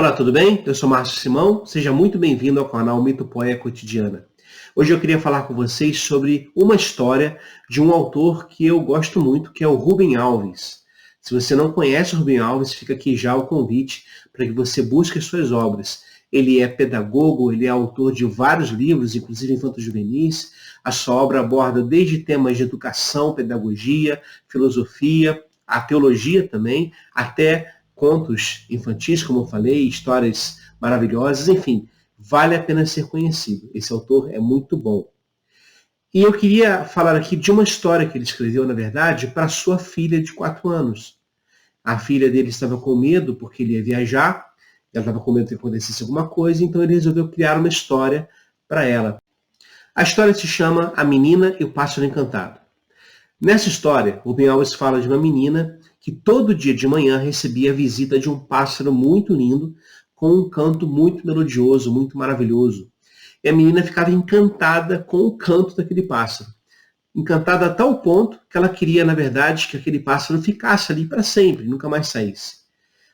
Olá, tudo bem? Eu sou Márcio Simão, seja muito bem-vindo ao canal Mito Poéia Cotidiana. Hoje eu queria falar com vocês sobre uma história de um autor que eu gosto muito, que é o Rubem Alves. Se você não conhece o Rubem Alves, fica aqui já o convite para que você busque as suas obras. Ele é pedagogo, ele é autor de vários livros, inclusive infanto-juvenis. A sua obra aborda desde temas de educação, pedagogia, filosofia, a teologia também, até contos infantis, como eu falei, histórias maravilhosas, enfim, vale a pena ser conhecido. Esse autor é muito bom. E eu queria falar aqui de uma história que ele escreveu, na verdade, para sua filha de 4 anos. A filha dele estava com medo porque ele ia viajar, ela estava com medo que acontecesse alguma coisa, então ele resolveu criar uma história para ela. A história se chama A Menina e o Pássaro Encantado. Nessa história, o Rubem Alves fala de uma menina que todo dia de manhã recebia a visita de um pássaro muito lindo, com um canto muito melodioso, muito maravilhoso. E a menina ficava encantada com o canto daquele pássaro. Encantada a tal ponto que ela queria, na verdade, que aquele pássaro ficasse ali para sempre, nunca mais saísse.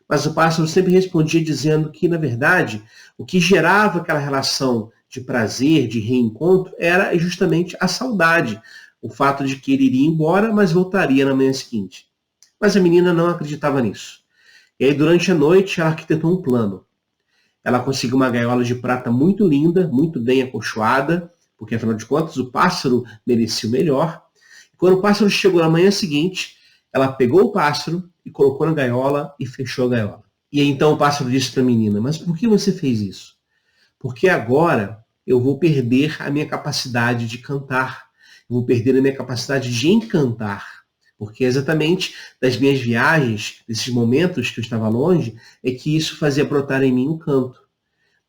Mas o pássaro sempre respondia dizendo que, na verdade, o que gerava aquela relação de prazer, de reencontro, era justamente a saudade. O fato de que ele iria embora, mas voltaria na manhã seguinte. Mas a menina não acreditava nisso. E aí, durante a noite, ela arquitetou um plano. Ela conseguiu uma gaiola de prata muito linda, muito bem acolchoada, porque, afinal de contas, o pássaro merecia o melhor. E quando o pássaro chegou na manhã seguinte, ela pegou o pássaro e colocou na gaiola e fechou a gaiola. E aí, então, o pássaro disse para a menina, mas por que você fez isso? Porque agora eu vou perder a minha capacidade de cantar. Eu vou perder a minha capacidade de encantar. Porque exatamente das minhas viagens, desses momentos que eu estava longe, é que isso fazia brotar em mim um canto.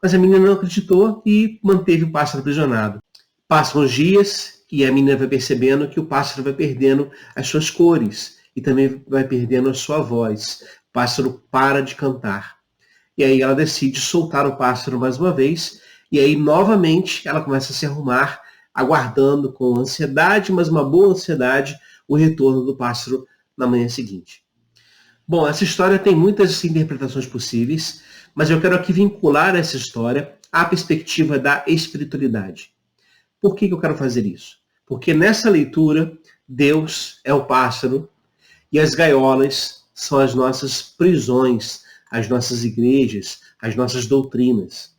Mas a menina não acreditou e manteve o pássaro aprisionado. Passam os dias e a menina vai percebendo que o pássaro vai perdendo as suas cores e também vai perdendo a sua voz. O pássaro para de cantar. E aí ela decide soltar o pássaro mais uma vez e aí novamente ela começa a se arrumar, aguardando com ansiedade, mas uma boa ansiedade, o retorno do pássaro na manhã seguinte. Bom, essa história tem muitas interpretações possíveis, mas eu quero aqui vincular essa história à perspectiva da espiritualidade. Por que eu quero fazer isso? Porque nessa leitura, Deus é o pássaro e as gaiolas são as nossas prisões, as nossas igrejas, as nossas doutrinas.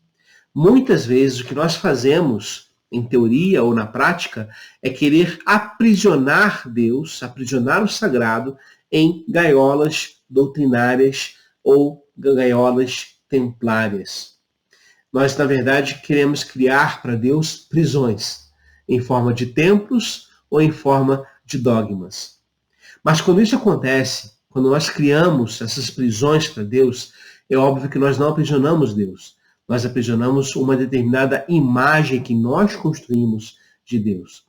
Muitas vezes o que nós fazemos, em teoria ou na prática, é querer aprisionar Deus, aprisionar o sagrado em gaiolas doutrinárias ou gaiolas templárias. Nós, na verdade, queremos criar para Deus prisões, em forma de templos ou em forma de dogmas. Mas quando isso acontece, quando nós criamos essas prisões para Deus, é óbvio que nós não aprisionamos Deus. Nós aprisionamos uma determinada imagem que nós construímos de Deus.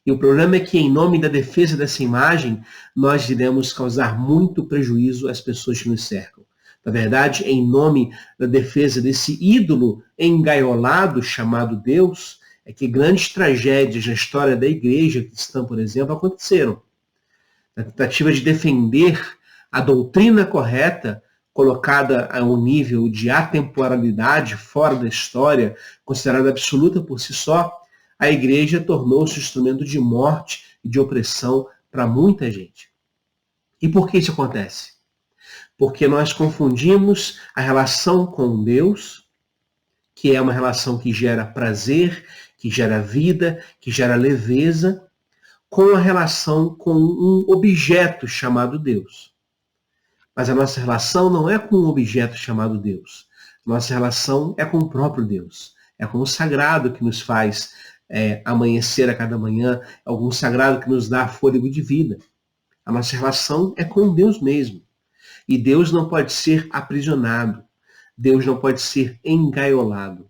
E o problema é que, em nome da defesa dessa imagem, nós iremos causar muito prejuízo às pessoas que nos cercam. Na verdade, em nome da defesa desse ídolo engaiolado chamado Deus, é que grandes tragédias na história da igreja cristã, por exemplo, aconteceram. Na tentativa de defender a doutrina correta, colocada a um nível de atemporalidade fora da história, considerada absoluta por si só, a igreja tornou-se um instrumento de morte e de opressão para muita gente. E por que isso acontece? Porque nós confundimos a relação com Deus, que é uma relação que gera prazer, que gera vida, que gera leveza, com a relação com um objeto chamado Deus. Mas a nossa relação não é com um objeto chamado Deus. Nossa relação é com o próprio Deus. É com o sagrado que nos faz amanhecer a cada manhã, é algum sagrado que nos dá fôlego de vida. A nossa relação é com Deus mesmo. E Deus não pode ser aprisionado. Deus não pode ser engaiolado.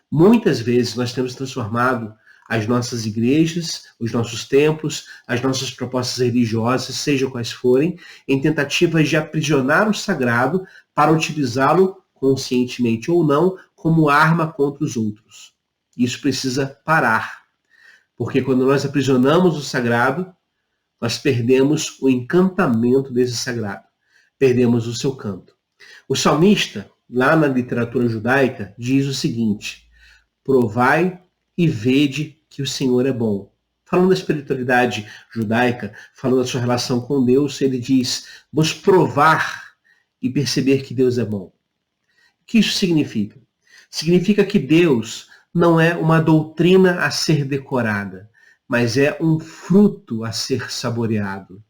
Muitas vezes nós temos transformado as nossas igrejas, os nossos templos, as nossas propostas religiosas, sejam quais forem, em tentativas de aprisionar o sagrado para utilizá-lo, conscientemente ou não, como arma contra os outros. Isso precisa parar, porque quando nós aprisionamos o sagrado, nós perdemos o encantamento desse sagrado, perdemos o seu canto. O salmista, lá na literatura judaica, diz o seguinte: provai e vede que o Senhor é bom. Falando da espiritualidade judaica, falando da sua relação com Deus, ele diz: vos provar e perceber que Deus é bom. O que isso significa? Significa que Deus não é uma doutrina a ser decorada, mas é um fruto a ser saboreado.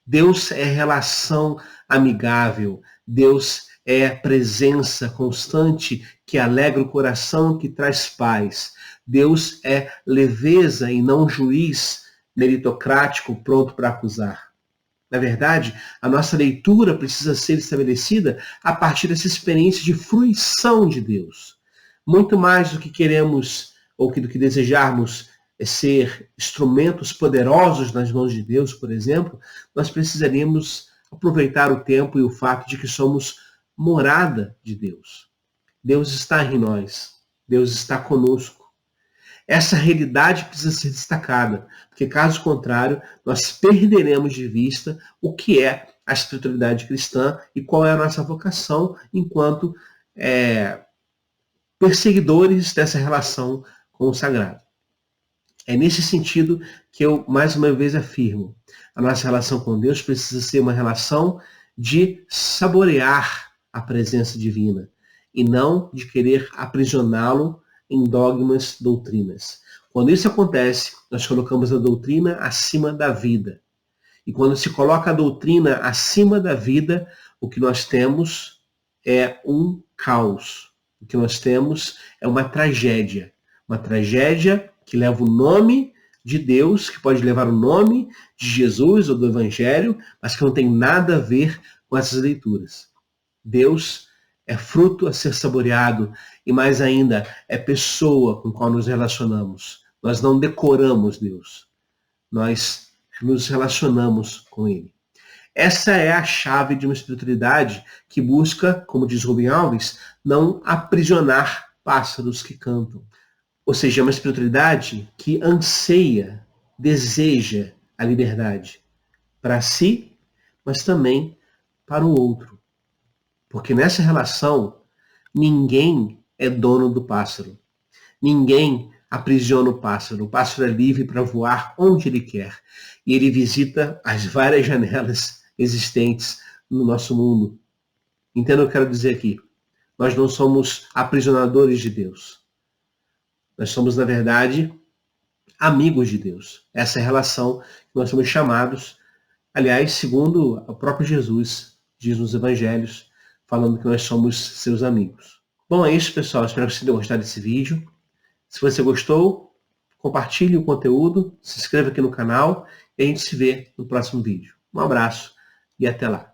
Deus é relação amigável, Deus é presença constante que alegra o coração, que traz paz. Deus é leveza e não juiz meritocrático pronto para acusar. Na verdade, a nossa leitura precisa ser estabelecida a partir dessa experiência de fruição de Deus. Muito mais do que queremos ou do que desejarmos ser instrumentos poderosos nas mãos de Deus, por exemplo, nós precisaríamos aproveitar o tempo e o fato de que somos morada de Deus. Deus está em nós. Deus está conosco. Essa realidade precisa ser destacada, porque caso contrário, nós perderemos de vista o que é a espiritualidade cristã e qual é a nossa vocação enquanto perseguidores dessa relação com o sagrado. É nesse sentido que eu, mais uma vez, afirmo: a nossa relação com Deus precisa ser uma relação de saborear a presença divina e não de querer aprisioná-lo em dogmas, doutrinas. Quando isso acontece, nós colocamos a doutrina acima da vida. E quando se coloca a doutrina acima da vida, o que nós temos é um caos. O que nós temos é uma tragédia. Uma tragédia que leva o nome de Deus, que pode levar o nome de Jesus ou do Evangelho, mas que não tem nada a ver com essas leituras. Deus é fruto a ser saboreado e, mais ainda, é pessoa com a qual nos relacionamos. Nós não decoramos Deus. Nós nos relacionamos com Ele. Essa é a chave de uma espiritualidade que busca, como diz Rubem Alves, não aprisionar pássaros que cantam. Ou seja, é uma espiritualidade que anseia, deseja a liberdade para si, mas também para o outro. Porque nessa relação, ninguém é dono do pássaro. Ninguém aprisiona o pássaro. O pássaro é livre para voar onde ele quer. E ele visita as várias janelas existentes no nosso mundo. Entenda o que eu quero dizer aqui. Nós não somos aprisionadores de Deus. Nós somos, na verdade, amigos de Deus. Essa é a relação que nós somos chamados, aliás, segundo o próprio Jesus diz nos evangelhos, falando que nós somos seus amigos. Bom, é isso, pessoal. Espero que vocês tenham gostado desse vídeo. Se você gostou, compartilhe o conteúdo, se inscreva aqui no canal e a gente se vê no próximo vídeo. Um abraço e até lá.